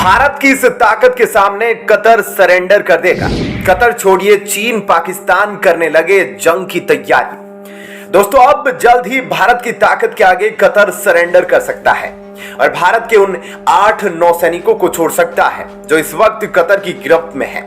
भारत की इस ताकत के सामने कतर सरेंडर कर देगा। कतर छोड़िए, चीन पाकिस्तान करने लगे जंग की तैयारी। दोस्तों, अब जल्द ही भारत की ताकत के आगे कतर सरेंडर कर सकता है और भारत के उन 8 नौसैनिकों को छोड़ सकता है जो इस वक्त कतर की गिरफ्त में हैं।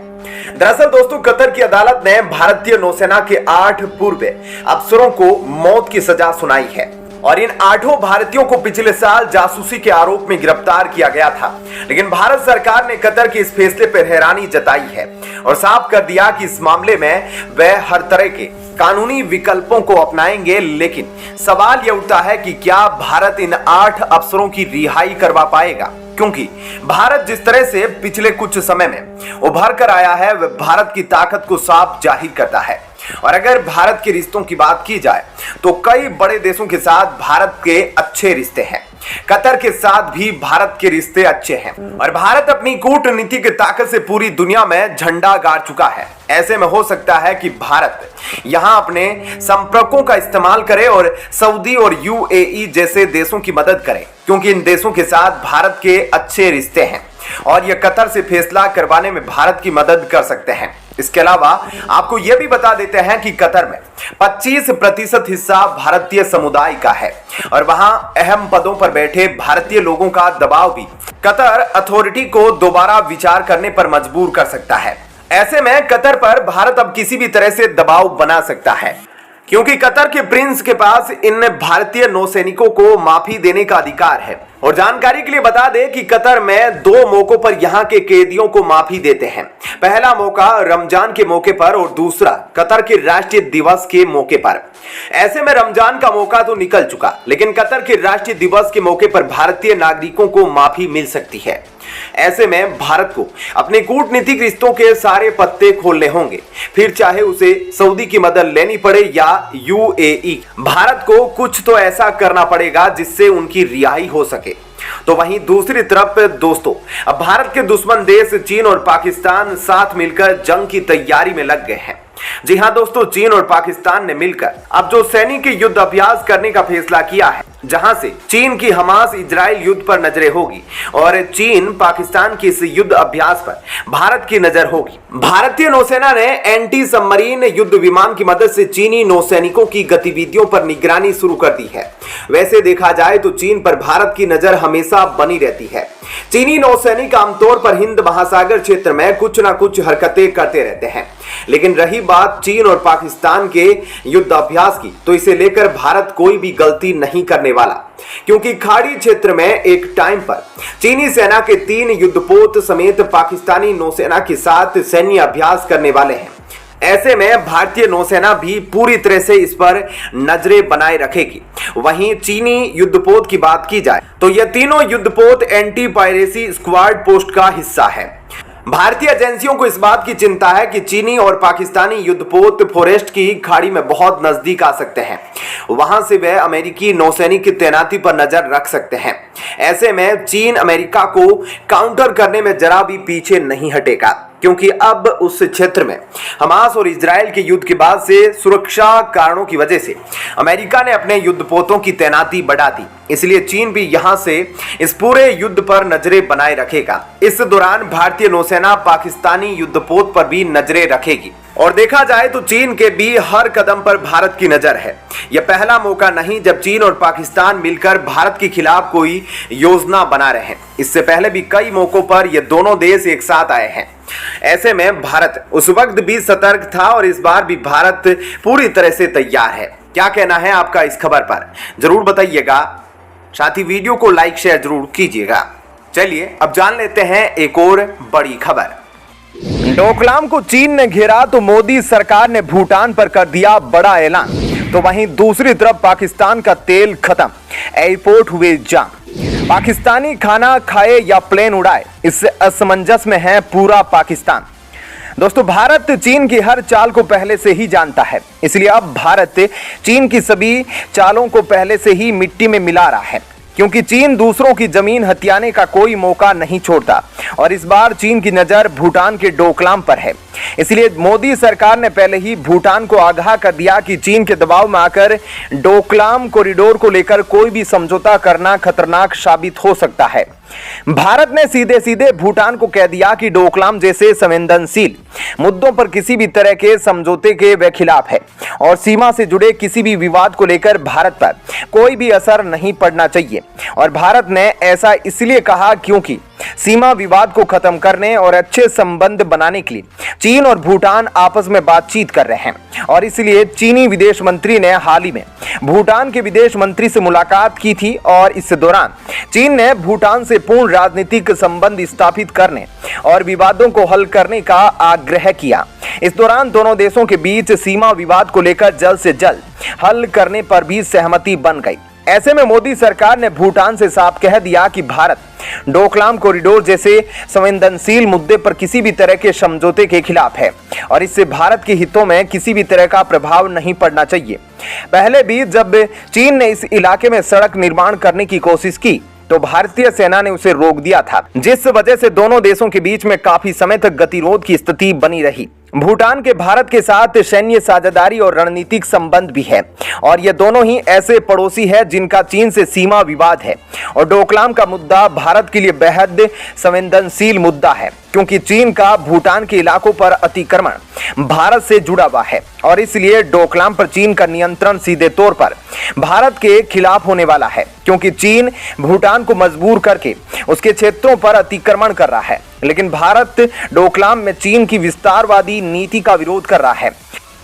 दरअसल दोस्तों, कतर की अदालत ने भारतीय नौसेना के 8 पूर्व अफसरों को मौत की सजा सुनाई है और इन 8 भारतीयों को पिछले साल जासूसी के आरोप में गिरफ्तार किया गया था। लेकिन भारत सरकार ने कतर के इस फैसले पर हैरानी जताई है और साफ कर दिया कि इस मामले में वह हर तरह के कानूनी विकल्पों को अपनाएंगे। लेकिन सवाल यह उठता है कि क्या भारत इन 8 अफसरों की रिहाई करवा पाएगा, क्योंकि भारत जिस तरह से पिछले कुछ समय में उभर कर आया है वह भारत की ताकत को साफ जाहिर करता है। और अगर भारत के रिश्तों की बात की जाए तो कई बड़े देशों के साथ भारत के अच्छे रिश्ते हैं। कतर के साथ भी भारत के रिश्ते अच्छे हैं और भारत अपनी कूटनीतिक ताकत से पूरी दुनिया में झंडा गाड़ चुका है। ऐसे में हो सकता है कि भारत यहां अपने संपर्कों का इस्तेमाल करे और सऊदी और यूएई जैसे देशों की मदद करे, क्योंकि इन देशों के साथ भारत के अच्छे रिश्ते हैं और यह कतर से फैसला करवाने में भारत की मदद कर सकते हैं। इसके अलावा आपको यह भी बता देते हैं कि कतर में 25% हिस्सा भारतीय समुदाय का है और वहां अहम पदों पर बैठे भारतीय लोगों का दबाव भी कतर अथॉरिटी को दोबारा विचार करने पर मजबूर कर सकता है। ऐसे में कतर पर भारत अब किसी भी तरह से दबाव बना सकता है, क्योंकि कतर के प्रिंस के पास इन भारतीय नौसैनिकों को माफी देने का अधिकार है। और जानकारी के लिए बता दें कि कतर में 2 मौकों पर यहां के कैदियों को माफी देते हैं। पहला मौका रमजान के मौके पर और दूसरा कतर के राष्ट्रीय दिवस के मौके पर। ऐसे में रमजान का मौका तो निकल चुका, लेकिन कतर के राष्ट्रीय दिवस के मौके पर भारतीय नागरिकों को माफी मिल सकती है। ऐसे में भारत को अपने कूटनीतिक रिश्तों के सारे पत्ते खोलने होंगे, फिर चाहे उसे सऊदी की मदद लेनी पड़े या यूएई। भारत को कुछ तो ऐसा करना पड़ेगा जिससे उनकी रिहाई हो सके। तो वहीं दूसरी तरफ दोस्तों, अब भारत के दुश्मन देश चीन और पाकिस्तान साथ मिलकर जंग की तैयारी में लग गए हैं। जी हां दोस्तों, चीन और पाकिस्तान ने मिलकर अब जो सैनिक युद्ध अभ्यास करने का फैसला किया है, जहां से चीन की हमास इजराइल युद्ध पर नजरें होगी और चीन पाकिस्तान की इस युद्ध अभ्यास पर भारत की नजर होगी। भारतीय नौसेना ने एंटी सबमरीन युद्ध विमान की मदद से चीनी नौसैनिकों की गतिविधियों पर निगरानी शुरू कर दी है। वैसे देखा जाए तो चीन पर भारत की नजर हमेशा बनी रहती है। चीनी नौसैनिक आमतौर पर हिंद महासागर क्षेत्र में कुछ ना कुछ हरकतें करते रहते हैं, लेकिन रही बात चीन और पाकिस्तान के युद्ध अभ्यास की, तो इसे लेकर भारत कोई भी गलती नहीं करने वाला, क्योंकि खाड़ी क्षेत्र में एक टाइम पर चीनी सेना के 3 युद्धपोत समेत पाकिस्तानी नौसेना के साथ सैन्य अभ्यास करने वाले हैं। ऐसे में भारतीय नौसेना भी पूरी तरह से इस पर नजरें बनाए रखेगी। वहीं चीनी युद्धपोत की बात की जाए तो यह तीनों युद्धपोत एंटी पायरेसी स्क्वाड पोस्ट का हिस्सा है। भारतीय एजेंसियों को इस बात की चिंता है कि चीनी और पाकिस्तानी युद्धपोत फॉरेस्ट की खाड़ी में बहुत नजदीक आ सकते हैं। वहां से वह अमेरिकी नौसैनिक की तैनाती पर नजर रख सकते हैं। ऐसे में चीन अमेरिका को काउंटर करने में जरा भी पीछे नहीं हटेगा, क्योंकि अब उस क्षेत्र में हमास और इजराइल के युद्ध के बाद से सुरक्षा कारणों की वजह से अमेरिका ने अपने युद्धपोतों की तैनाती बढ़ा दी। इसलिए चीन भी यहां से इस पूरे युद्ध पर नजरें बनाए रखेगा। इस दौरान भारतीय नौसेना पाकिस्तानी युद्धपोत पर भी नजरें रखेगी और देखा जाए तो चीन के भी हर कदम पर भारत की नजर है। यह पहला मौका नहीं जब चीन और पाकिस्तान मिलकर भारत के खिलाफ कोई योजना बना रहे हैं। इससे पहले भी कई मौकों पर ये दोनों देश एक साथ आए हैं। ऐसे में भारत उस वक्त भी सतर्क था और इस बार भी भारत पूरी तरह से तैयार है। क्या कहना है आपका इस खबर पर, जरूर बताइएगा। साथ ही वीडियो को लाइक शेयर जरूर कीजिएगा। चलिए अब जान लेते हैं एक और बड़ी खबर। डोकलाम को चीन ने घेरा तो मोदी सरकार ने भूटान पर कर दिया बड़ा ऐलान। तो वहीं दूसरी तरफ पाकिस्तान का तेल खत्म, एयरपोर्ट हुए जाम। पाकिस्तानी खाना खाए या प्लेन उड़ाए, इससे असमंजस में है पूरा पाकिस्तान। दोस्तों, भारत चीन की हर चाल को पहले से ही जानता है, इसलिए अब भारत चीन की सभी चालों को पहले से ही मिट्टी में मिला रहा है। क्योंकि चीन दूसरों की जमीन हथियाने का कोई मौका नहीं छोड़ता और इस बार चीन की नजर भूटान के डोकलाम पर है। इसलिए मोदी सरकार ने पहले ही भूटान को आगाह कर दिया कि चीन के दबाव में आकर डोकलाम कॉरिडोर को लेकर कोई भी समझौता करना खतरनाक साबित हो सकता है। भारत ने सीधे सीधे भूटान को कह दिया कि डोकलाम जैसे संवेदनशील मुद्दों पर किसी भी तरह के समझौते के वे खिलाफ है और सीमा से जुड़े किसी भी विवाद को लेकर भारत पर कोई भी असर नहीं पड़ना चाहिए। और भारत ने ऐसा इसलिए कहा क्योंकि सीमा विवाद को खत्म करने और अच्छे संबंध बनाने के लिए चीन और भूटान आपस में बातचीत कर रहे हैं और इसलिए चीनी विदेश मंत्री ने हाल ही में भूटान के विदेश मंत्री से मुलाकात की थी और इस दौरान चीन ने भूटान से पूर्ण राजनीतिक संबंध स्थापित करने और विवादों को हल करने का आग्रह किया। इस दौरान दोनों देशों के बीच सीमा विवाद को लेकर जल्द से जल्द हल करने पर भी सहमति बन गई। ऐसे में मोदी सरकार ने भूटान से साफ कह दिया कि भारत डोकलाम कॉरिडोर जैसे संवेदनशील मुद्दे पर किसी भी तरह के समझौते के खिलाफ है और इससे भारत के हितों में किसी भी तरह का प्रभाव नहीं पड़ना चाहिए। पहले भी जब चीन ने इस इलाके में सड़क निर्माण करने की कोशिश की तो भारतीय सेना ने उसे रोक दिया था, जिस वजह से दोनों देशों के बीच में काफी समय तक गतिरोध की स्थिति बनी रही। भूटान के भारत के साथ सैन्य साझेदारी और रणनीतिक संबंध भी है और ये दोनों ही ऐसे पड़ोसी हैं जिनका चीन से सीमा विवाद है और डोकलाम का मुद्दा भारत के लिए बेहद संवेदनशील मुद्दा है क्योंकि चीन का भूटान के इलाकों पर अतिक्रमण भारत से जुड़ा हुआ है और इसलिए डोकलाम पर चीन का नियंत्रण सीधे तौर पर भारत के खिलाफ होने वाला है क्योंकि चीन भूटान को मजबूर करके उसके क्षेत्रों पर अतिक्रमण कर रहा है, लेकिन भारत डोकलाम में चीन की विस्तारवादी नीति का विरोध कर रहा है।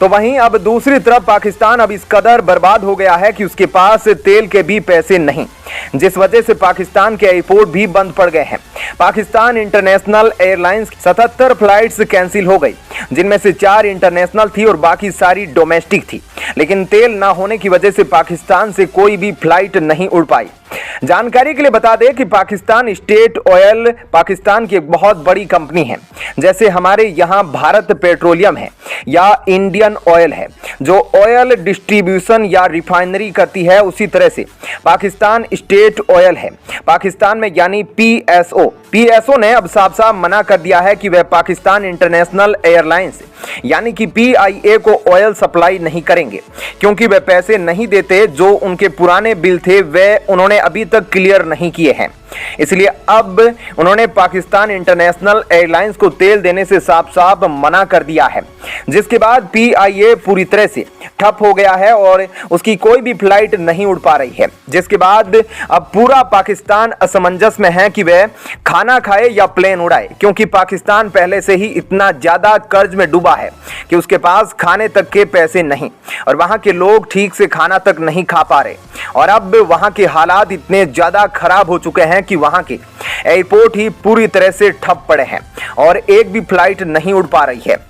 तो वहीं अब दूसरी तरफ पाकिस्तान अब इस कदर बर्बाद हो गया है कि उसके पास तेल के भी पैसे नहीं, जिस वजह से पाकिस्तान के एयरपोर्ट भी बंद पड़ गए हैं। Pakistan international airlines 77 flights cancel हो गई, जिनमें से 4 इंटरनेशनल थी और बाकी सारी डोमेस्टिक थी, लेकिन तेल ना होने की वजह से पाकिस्तान से कोई भी फ्लाइट नहीं उड़ पाई। जानकारी के लिए बता दें कि पाकिस्तान स्टेट ऑयल पाकिस्तान की एक बहुत बड़ी कंपनी है, जैसे हमारे यहाँ भारत पेट्रोलियम है या इंडियन ऑयल है जो ऑयल डिस्ट्रीब्यूशन या रिफाइनरी करती है, उसी तरह से पाकिस्तान स्टेट ऑयल है पाकिस्तान में, यानी पीएसओ ने अब साफ साफ मना कर दिया है कि वह पाकिस्तान इंटरनेशनल एयरलाइंस यानी कि पीआईए को ऑयल सप्लाई नहीं करेंगे क्योंकि वे पैसे नहीं देते। जो उनके पुराने बिल थे वे उन्होंने अभी तक क्लियर नहीं किए हैं, इसलिए अब उन्होंने पाकिस्तान इंटरनेशनल एयरलाइंस को तेल देने से साफ साफ मना कर दिया है, जिसके बाद पीआईए पूरी तरह से ठप हो गया है और उसकी कोई भी फ्लाइट नहीं उड़ पा रही है, जिसके बाद अब पूरा पाकिस्तान असमंजस में है कि वह खाना खाए या प्लेन उड़ाए, क्योंकि पाकिस्तान पहले से ही इतना ज्यादा कर्ज में डूबा है कि उसके पास खाने तक के पैसे नहीं और वहां के लोग ठीक से खाना तक नहीं खा पा रहे और अब वहां के हालात इतने ज्यादा खराब हो चुके हैं कि वहां के एयरपोर्ट ही पूरी तरह से ठप पड़े हैं और एक भी फ्लाइट नहीं उड़ पा रही है।